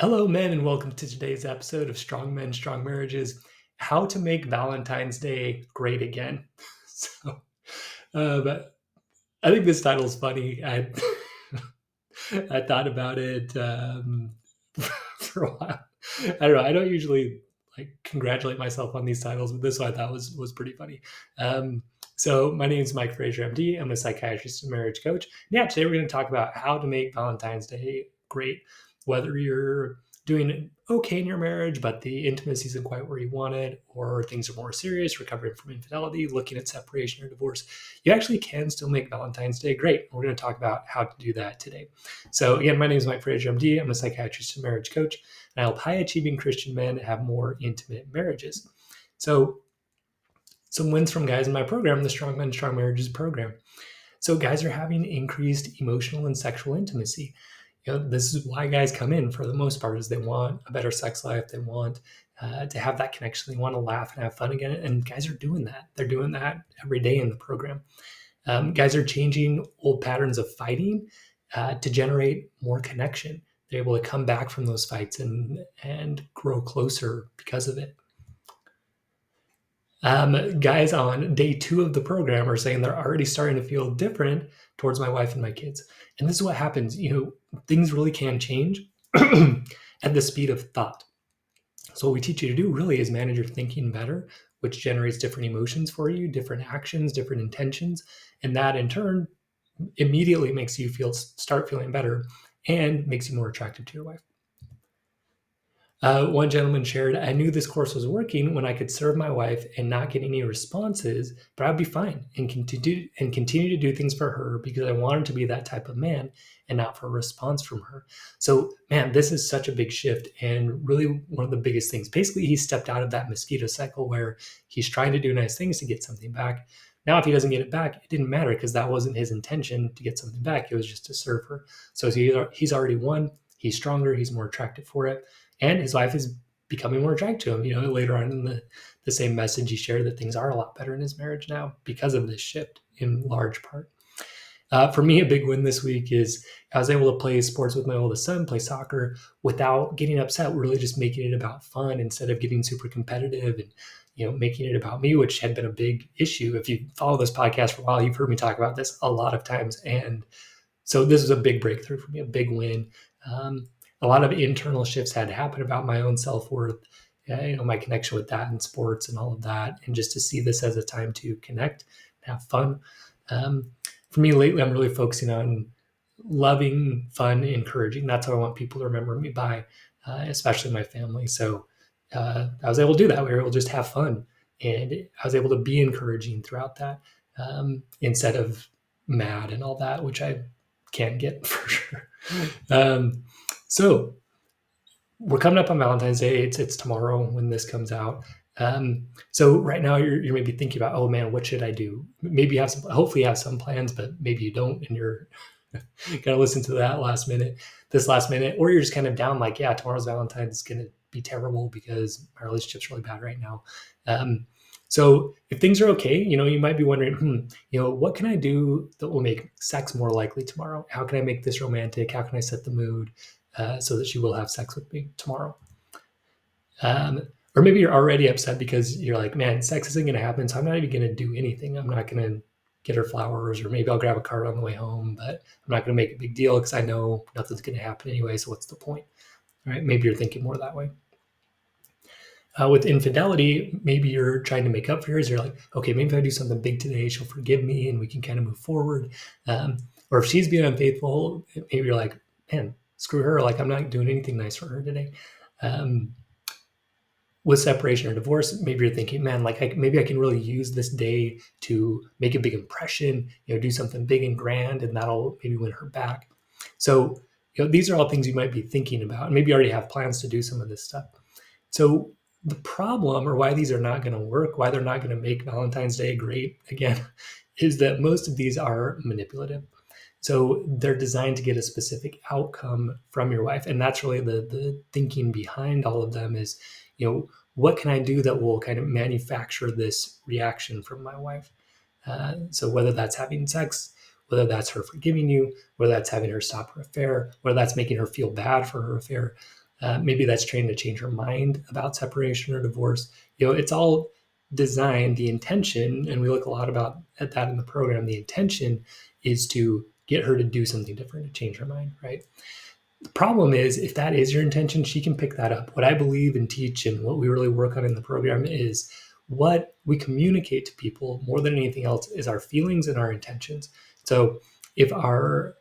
Hello, men, and welcome to today's episode of Strong Men, Strong Marriages: How to Make Valentine's Day Great Again. So, but I think this title is funny. I thought about it for a while. I don't know. I don't usually congratulate myself on these titles, but this one I thought was pretty funny. So my name is Mike Fraser, MD. I'm a psychiatrist and marriage coach. Yeah, today we're going to talk about how to make Valentine's Day great, whether you're doing okay in your marriage, but the intimacy isn't quite where you want it, or things are more serious, recovering from infidelity, looking at separation or divorce. You actually can still make Valentine's Day great. We're going to talk about how to do that today. So again, my name is Mike Fraser, MD. I'm a psychiatrist and marriage coach, and I help high-achieving Christian men have more intimate marriages. So some wins from guys in my program, the Strong Men, Strong Marriages program. So guys are having increased emotional and sexual intimacy. This is why guys come in for the most part, is they want a better sex life. They want to have that connection. They want to laugh and have fun again. And guys are doing that. They're doing that every day in the program. Guys are changing old patterns of fighting to generate more connection. They're able to come back from those fights and grow closer because of it. Guys on day 2 of the program are saying they're already starting to feel different towards my wife and my kids. And this is what happens. Things really can change at the speed of thought. So what we teach you to do really is manage your thinking better, which generates different emotions for you, different actions, different intentions. And that in turn immediately makes you start feeling better and makes you more attractive to your wife. One gentleman shared, I knew this course was working when I could serve my wife and not get any responses, but I'd be fine and continue to do things for her because I wanted to be that type of man and not for a response from her. So, man, this is such a big shift and really one of the biggest things. Basically, he stepped out of that mosquito cycle where he's trying to do nice things to get something back. Now, if he doesn't get it back, it didn't matter because that wasn't his intention to get something back. It was just to serve her. So he's already won. He's stronger. He's more attractive for it. And his wife is becoming more attracted to him. Later on in the same message, he shared that things are a lot better in his marriage now because of this shift in large part. For me, a big win this week is I was able to play sports with my oldest son, play soccer without getting upset, really just making it about fun instead of getting super competitive and making it about me, which had been a big issue. If you follow this podcast for a while, you've heard me talk about this a lot of times. And so this was a big breakthrough for me, a big win. A lot of internal shifts had to happen about my own self-worth, my connection with that and sports and all of that. And just to see this as a time to connect and have fun. For me lately, I'm really focusing on loving, fun, encouraging. That's how I want people to remember me by, especially my family. So I was able to do that. We were able to just have fun. And I was able to be encouraging throughout that instead of mad and all that, which I can get for sure. So we're coming up on Valentine's Day. It's tomorrow when this comes out. So right now you're maybe thinking about, oh man, what should I do? Maybe hopefully you have some plans, but maybe you don't, and you're gonna listen to this last minute, or you're just kind of down like, yeah, tomorrow's Valentine's is gonna be terrible because my relationship's really bad right now. So if things are okay, you might be wondering, what can I do that will make sex more likely tomorrow? How can I make this romantic? How can I set the mood so that she will have sex with me tomorrow? Or maybe you're already upset because you're like, man, sex isn't going to happen, so I'm not even going to do anything. I'm not going to get her flowers, or maybe I'll grab a card on the way home, but I'm not going to make a big deal because I know nothing's going to happen anyway, so what's the point? All right? Maybe you're thinking more that way. With infidelity, maybe you're trying to make up for yours. You're like, okay, maybe if I do something big today, she'll forgive me and we can kind of move forward. Or if she's being unfaithful, maybe you're like, man, screw her. Like, I'm not doing anything nice for her today. With separation or divorce, maybe you're thinking, man, maybe I can really use this day to make a big impression, do something big and grand, and that'll maybe win her back. So, these are all things you might be thinking about. And maybe you already have plans to do some of this stuff. So the problem, or why these are not going to work, why they're not going to make Valentine's Day great again, is that most of these are manipulative. So they're designed to get a specific outcome from your wife. And that's really the thinking behind all of them is, what can I do that will kind of manufacture this reaction from my wife? So whether that's having sex, whether that's her forgiving you, whether that's having her stop her affair, whether that's making her feel bad for her affair, Maybe that's trying to change her mind about separation or divorce. It's all designed, the intention, and we look a lot about at that in the program. The intention is to get her to do something different, to change her mind, right? The problem is, if that is your intention, she can pick that up. What I believe and teach and what we really work on in the program is what we communicate to people more than anything else is our feelings and our intentions. So if our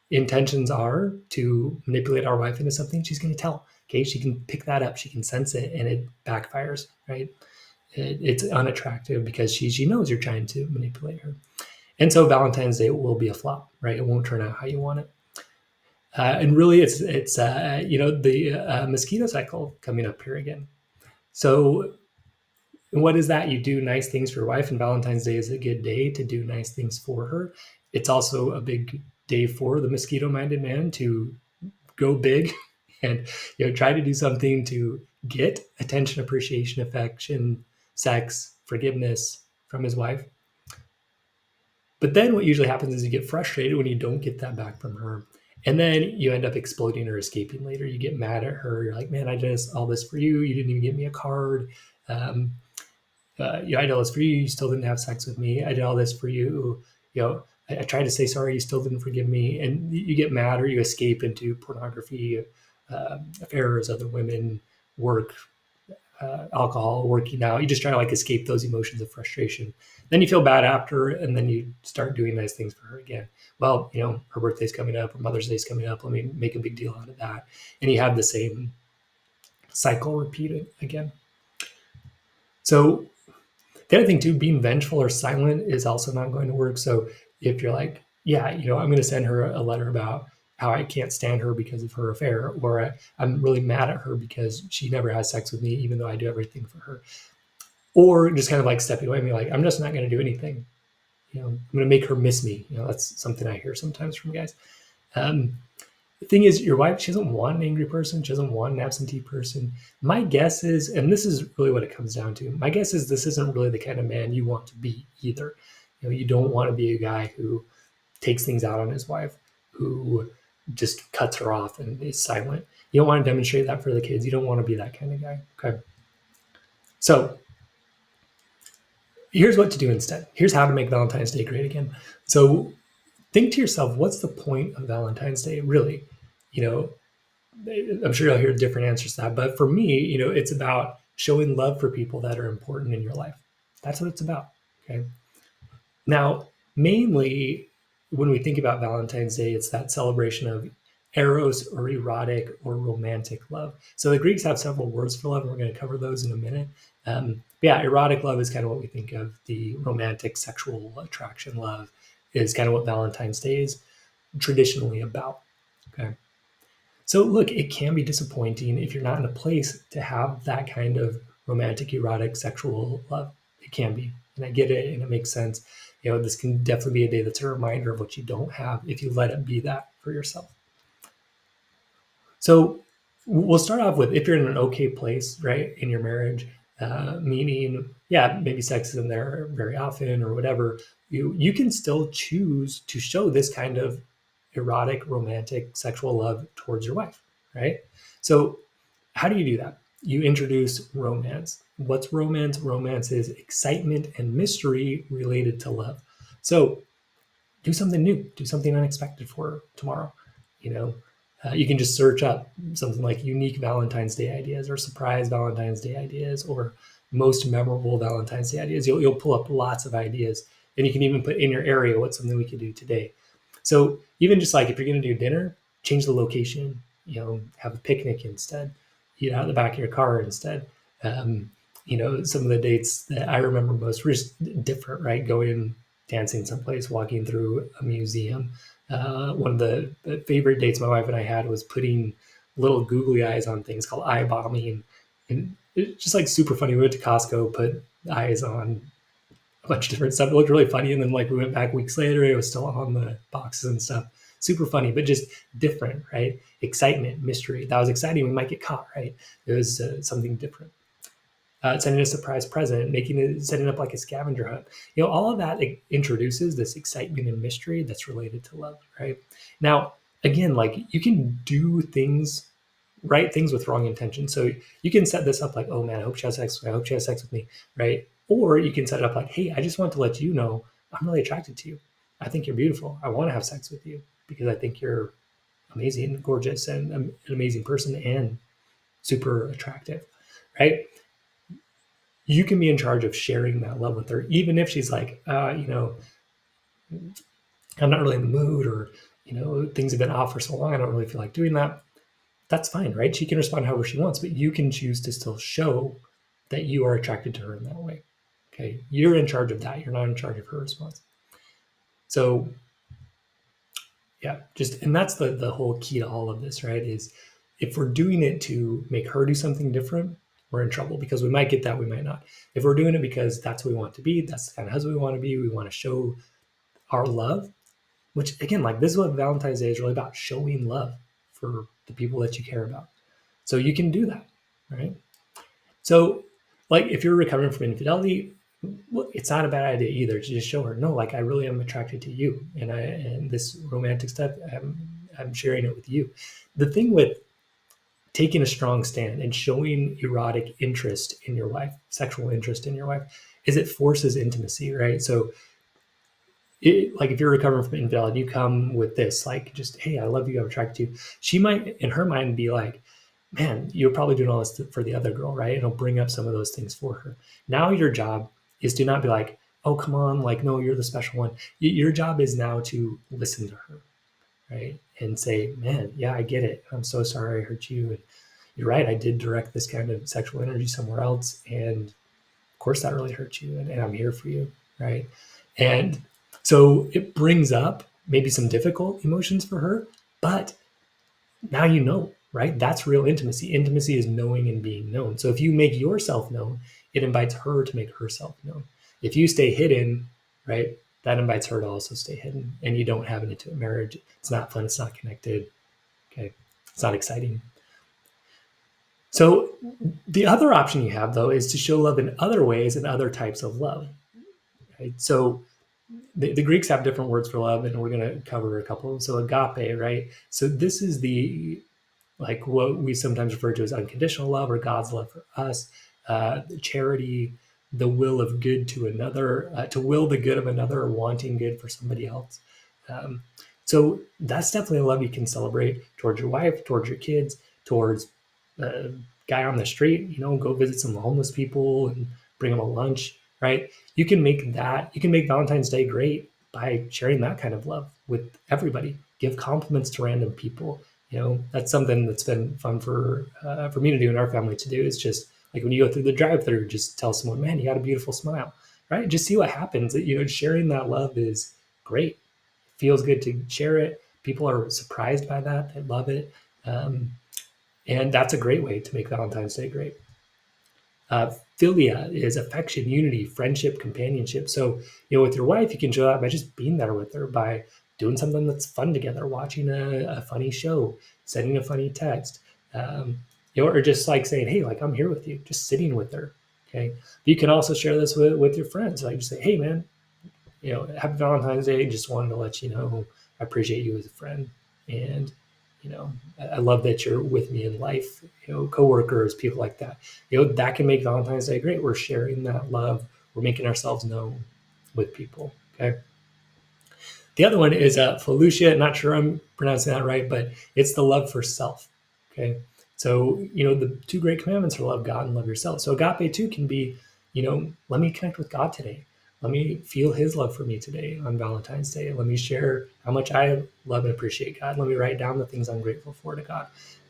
intentions are to manipulate our wife into something, she's going to tell. Okay, she can pick that up, she can sense it, and it backfires, right? It's unattractive because she knows you're trying to manipulate her. And so Valentine's Day will be a flop, right? It won't turn out how you want it. And really, it's the mosquito cycle coming up here again. So what is that? You do nice things for your wife, and Valentine's Day is a good day to do nice things for her. It's also a big day for the mosquito-minded man to go big and try to do something to get attention, appreciation, affection, sex, forgiveness from his wife. But then what usually happens is you get frustrated when you don't get that back from her. And then you end up exploding or escaping later. You get mad at her. You're like, man, I did all this for you. You didn't even give me a card. I did all this for you. You still didn't have sex with me. I did all this for you. I tried to say sorry. You still didn't forgive me. And you get mad or you escape into pornography, affairs, other women, work, alcohol, working out. You just try to escape those emotions of frustration. Then you feel bad after, and then you start doing nice things for her again. Well, her birthday's coming up, or Mother's Day's coming up. Let me make a big deal out of that. And you have the same cycle repeated again. So the other thing too, being vengeful or silent is also not going to work. So if you're like, yeah, I'm going to send her a letter about how I can't stand her because of her affair, or I'm really mad at her because she never has sex with me, even though I do everything for her. Or just kind of stepping away and be like, I'm just not going to do anything. I'm going to make her miss me. That's something I hear sometimes from guys. The thing is, your wife, she doesn't want an angry person. She doesn't want an absentee person. My guess is, and this is really what it comes down to, my guess is this isn't really the kind of man you want to be either. You don't want to be a guy who takes things out on his wife, who just cuts her off and is silent. You don't want to demonstrate that for the kids. You don't want to be that kind of guy. Okay. So here's what to do instead. Here's how to make Valentine's Day great again. So think to yourself, what's the point of Valentine's Day, really? I'm sure you'll hear different answers to that. But for me, it's about showing love for people that are important in your life. That's what it's about. Okay. Now, mainly when we think about Valentine's Day, it's that celebration of eros or erotic or romantic love. So the Greeks have several words for love, and we're going to cover those in a minute. Yeah, erotic love is kind of what we think of. The romantic sexual attraction love is kind of what Valentine's Day is traditionally about. Okay. So look, it can be disappointing if you're not in a place to have that kind of romantic, erotic, sexual love. It can be, and I get it, and it makes sense. This can definitely be a day that's a reminder of what you don't have if you let it be that for yourself. So we'll start off with, if you're in an okay place, right, in your marriage, meaning, yeah, maybe sex isn't there very often or whatever, you can still choose to show this kind of erotic, romantic, sexual love towards your wife, right? So how do you do that? You introduce romance. What's romance? Romance is excitement and mystery related to love. So do something new, do something unexpected for tomorrow. You can just search up something like unique Valentine's Day ideas or surprise Valentine's Day ideas or most memorable Valentine's Day ideas. You'll pull up lots of ideas, and you can even put in your area what's something we could do today. So even just if you're going to do dinner, change the location. Have a picnic instead. Eat out of the back of your car instead. Some of the dates that I remember most were just different, right? Going dancing someplace, walking through a museum. One of the favorite dates my wife and I had was putting little googly eyes on things called eye bombing. And it's just super funny. We went to Costco, put eyes on a bunch of different stuff. It looked really funny. And then we went back weeks later, it was still on the boxes and stuff. Super funny, but just different, right? Excitement, mystery. That was exciting. We might get caught, right? It was something different. Sending a surprise present, setting up a scavenger hunt. All of that introduces this excitement and mystery that's related to love, right? Now, again, you can do things write things with wrong intention. So you can set this up like, oh man, I hope she has sex with me. I hope she has sex with me, right? Or you can set it up like, hey, I just want to let you know I'm really attracted to you. I think you're beautiful. I want to have sex with you because I think you're amazing, gorgeous, and an amazing person and super attractive, right? You can be in charge of sharing that love with her, even if she's like, I'm not really in the mood, or things have been off for so long, I don't really feel like doing that. That's fine, right? She can respond however she wants, but you can choose to still show that you are attracted to her in that way. Okay, you're in charge of that. You're not in charge of her response. So yeah, just and that's the whole key to all of this, right? Is if we're doing it to make her do something different, we're in trouble because we might get that, we might not. If we're doing it because that's who we want to be, that's the kind of husband we want to be, we want to show our love, which again, like this is what Valentine's Day is really about, showing love for the people that you care about. So you can do that, right? So, like, if you're recovering from infidelity, well, it's not a bad idea either to just show her, no, like I really am attracted to you, and this romantic stuff, I'm sharing it with you. The thing with taking a strong stand and showing erotic interest in your wife, sexual interest in your wife, is it forces intimacy, right? So like if you're recovering from infidelity, you come with this, like just, hey, I love you, I'm attracted to you. She might, in her mind, be like, man, you're probably doing all this for the other girl, right? And it'll bring up some of those things for her. Now your job is to not be like, oh, come on, like, no, you're the special one. Your job is now to listen to her, right? And say, man, yeah, I get it. I'm so sorry I hurt you. And you're right, I did direct this kind of sexual energy somewhere else. And of course that really hurt you. And I'm here for you, right? And so it brings up maybe some difficult emotions for her, but now you know, right? That's real intimacy. Intimacy is knowing and being known. So if you make yourself known, it invites her to make herself known. If you stay hidden, right, that invites her to also stay hidden. And you don't have an intimate marriage. It's not fun. It's not connected. Okay. It's not exciting. So the other option you have, though, is to show love in other ways and other types of love. Right? So the Greeks have different words for love, and we're going to cover a couple of them. So agape, right? So this is the like what we sometimes refer to as unconditional love or God's love for us, charity, the will of good to another, to will the good of another or wanting good for somebody else. Um, so that's definitely a love you can celebrate towards your wife, towards your kids, towards a guy on the street, go visit some homeless people and bring them a lunch, right? You can make Valentine's Day great by sharing that kind of love with everybody. Give compliments to random people. That's something that's been fun for me to do and our family to do. Is just like when you go through the drive-through, just tell someone, man, you got a beautiful smile, right? Just see what happens. Sharing that love is great. It feels good to share it. People are surprised by that. They love it. And that's a great way to make Valentine's Day great. Philia is affection, unity, friendship, companionship. So, with your wife, you can show that by just being there with her, by doing something that's fun together, watching a funny show, sending a funny text, or just like saying, hey, like I'm here with you, just sitting with her. Okay. But you can also share this with your friends. Like just say, hey, man, happy Valentine's Day. Just wanted to let you know I appreciate you as a friend. And I love that you're with me in life, coworkers, people like that. That can make Valentine's Day great. We're sharing that love. We're making ourselves known with people. Okay. The other one is Felucia. Not sure I'm pronouncing that right, but it's the love for self. Okay. So, the two great commandments are love God and love yourself. So agape too can be, let me connect with God today. Let me feel his love for me today on Valentine's Day. Let me share how much I love and appreciate God. Let me write down the things I'm grateful for to God.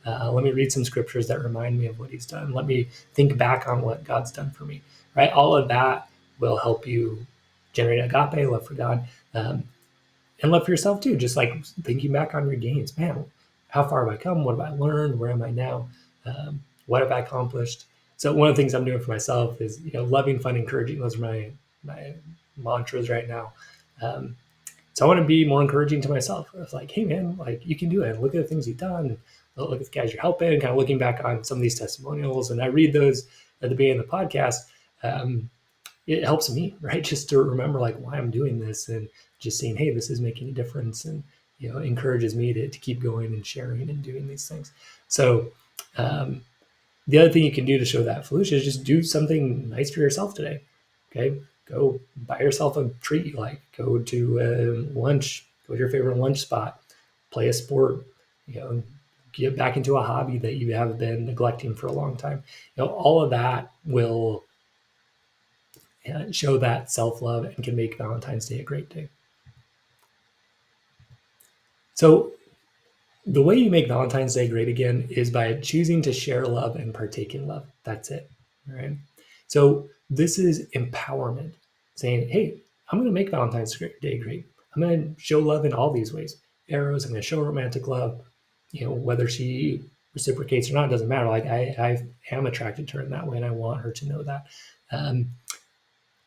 Let me read some scriptures that remind me of what he's done. Let me think back on what God's done for me, right? All of that will help you generate agape, love for God, and love for yourself too. Just like thinking back on your gains, man, how far have I come? What have I learned? Where am I now? What have I accomplished? So one of the things I'm doing for myself is, loving, fun, encouraging. Those are my mantras right now. So I want to be more encouraging to myself. It's like, hey man, like you can do it. Look at the things you've done. Look at the guys you're helping. Kind of looking back on some of these testimonials, and I read those at the beginning of the podcast. It helps me, right? Just to remember like why I'm doing this, and just saying, hey, this is making a difference, and encourages me to keep going and sharing and doing these things. So Um, the other thing you can do to show that, Felicia, is just do something nice for yourself today. Okay, go buy yourself a treat you like. Go to lunch. Go to your favorite lunch spot. Play a sport. You know, get back into a hobby that you have been neglecting for a long time. All of that will show that self love and can make Valentine's Day a great day. So the way you make Valentine's Day great again is by choosing to share love and partake in love. That's it. All right. So this is empowerment, saying, hey, I'm going to make Valentine's Day great. I'm going to show love in all these ways. Arrows, I'm going to show romantic love. Whether she reciprocates or not, doesn't matter. Like I am attracted to her in that way, and I want her to know that. Um,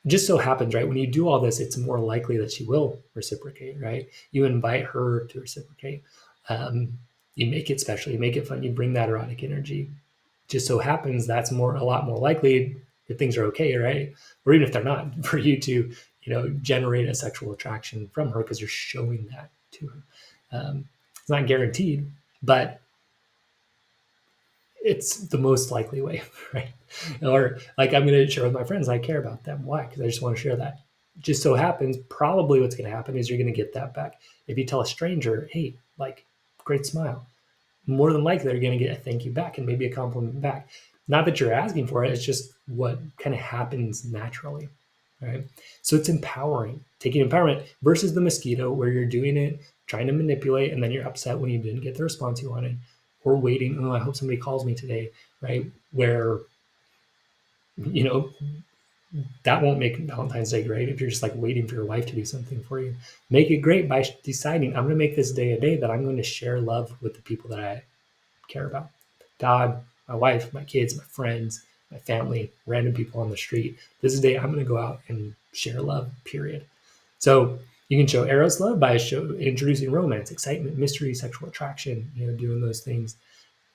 just so happens, right, when you do all this, it's more likely that she will reciprocate, right? You invite her to reciprocate. You make it special, you make it fun, you bring that erotic energy. Just so happens that's a lot more likely if things are okay, right? Or even if they're not, for you to, generate a sexual attraction from her because you're showing that to her. It's not guaranteed, but it's the most likely way, right? Or like I'm going to share with my friends, I care about them. Why? Because I just want to share that. Just so happens, probably what's going to happen is you're going to get that back. If you tell a stranger, hey, like, great smile, more than likely they're going to get a thank you back and maybe a compliment back. Not that you're asking for it, it's just what kind of happens naturally, right? So it's empowering, taking empowerment versus the mosquito where you're doing it, trying to manipulate, and then you're upset when you didn't get the response you wanted, or waiting, oh, I hope somebody calls me today, right? Where, you know, that won't make Valentine's Day great if you're just like waiting for your wife to do something for you. Make it great by deciding, I'm going to make this day a day that I'm going to share love with the people that I care about. God, my wife, my kids, my friends, my family, random people on the street. This is a day I'm going to go out and share love, period. So you can show Eros love by introducing romance, excitement, mystery, sexual attraction, doing those things.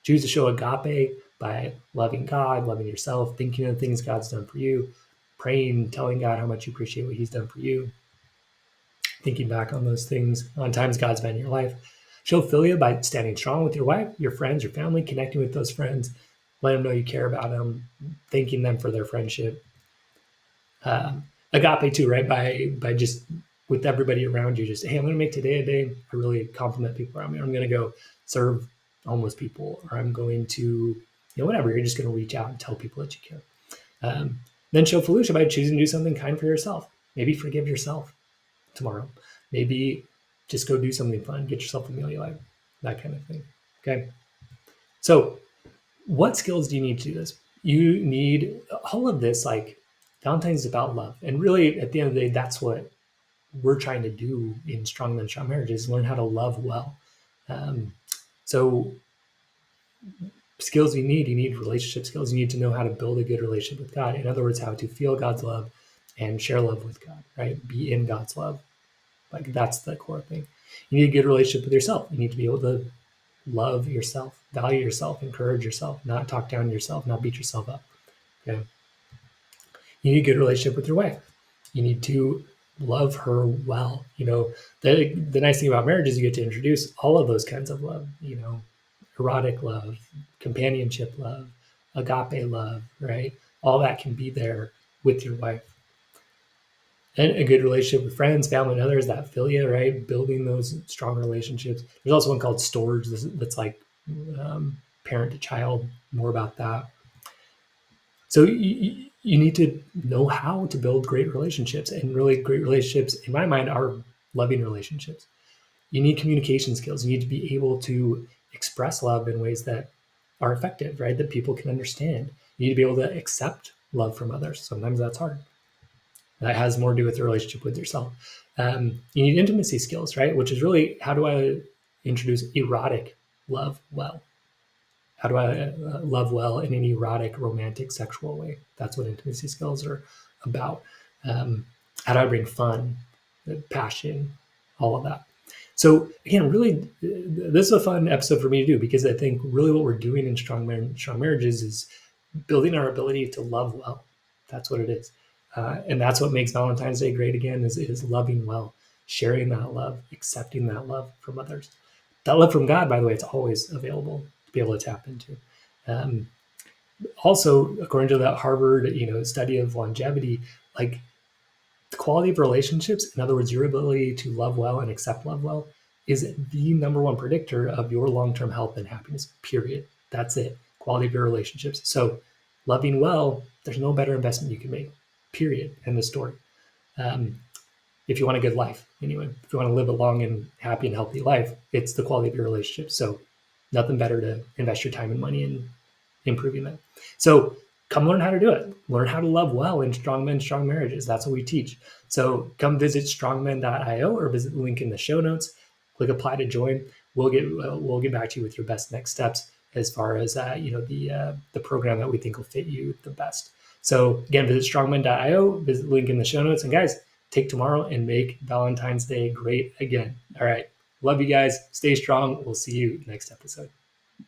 Choose to show agape by loving God, loving yourself, thinking of the things God's done for you, praying, telling God how much you appreciate what he's done for you, thinking back on those things, on times God's been in your life. Show philia by standing strong with your wife, your friends, your family, connecting with those friends, let them know you care about them, thanking them for their friendship. Agape too, right? By just with everybody around you, just, hey, I'm going to make today a day. I really compliment people around me. I'm going to go serve homeless people, or I'm going to, whatever. You're just going to reach out and tell people that you care. Then show Felicia by choosing to do something kind for yourself. Maybe forgive yourself tomorrow. Maybe just go do something fun, get yourself a meal you like, that kind of thing. Okay. So what skills do you need to do this? You need all of this, like Valentine's is about love. And really at the end of the day, that's what we're trying to do in Strong Men, Strong Marriages, learn how to love well. So skills you need relationship skills. You need to know how to build a good relationship with God. In other words, how to feel God's love and share love with God, right? Be in God's love. Like that's the core thing. You need a good relationship with yourself. You need to be able to love yourself, value yourself, encourage yourself, not talk down yourself, not beat yourself up. Okay. You need a good relationship with your wife. You need to love her well. The nice thing about marriage is you get to introduce all of those kinds of love, erotic love, companionship love, agape love, right? All that can be there with your wife. And a good relationship with friends, family, and others, that philia, right? Building those strong relationships. There's also one called storge that's like parent to child, more about that. So you need to know how to build great relationships, and really great relationships, in my mind, are loving relationships. You need communication skills. You need to be able to express love in ways that are effective, right? That people can understand. You need to be able to accept love from others. Sometimes that's hard. That has more to do with the relationship with yourself. You need intimacy skills, right? Which is really, how do I introduce erotic love well? How do I love well in an erotic, romantic, sexual way? That's what intimacy skills are about. How do I bring fun, passion, all of that? So again, really, this is a fun episode for me to do, because I think really what we're doing in Strong Marriages is building our ability to love well. That's what it is. And that's what makes Valentine's Day great again, is loving well, sharing that love, accepting that love from others. That love from God, by the way, it's always available to be able to tap into. Also, according to that Harvard, study of longevity, like the quality of relationships, in other words, your ability to love well and accept love well, is the number one predictor of your long-term health and happiness, period. That's it. Quality of your relationships. So loving well, there's no better investment you can make, period. End of story. Um, if you want a good life, anyway, if you want to live a long and happy and healthy life, it's the quality of your relationships. So nothing better to invest your time and money in improving that. So come learn how to do it. Learn how to love well in strong men, strong marriages. That's what we teach. So come visit strongmen.io or visit the link in the show notes. Click apply to join. We'll get back to you with your best next steps as far as the program that we think will fit you the best. So again, visit strongmen.io. Visit the link in the show notes. And guys, take tomorrow and make Valentine's Day great again. All right. Love you guys. Stay strong. We'll see you next episode.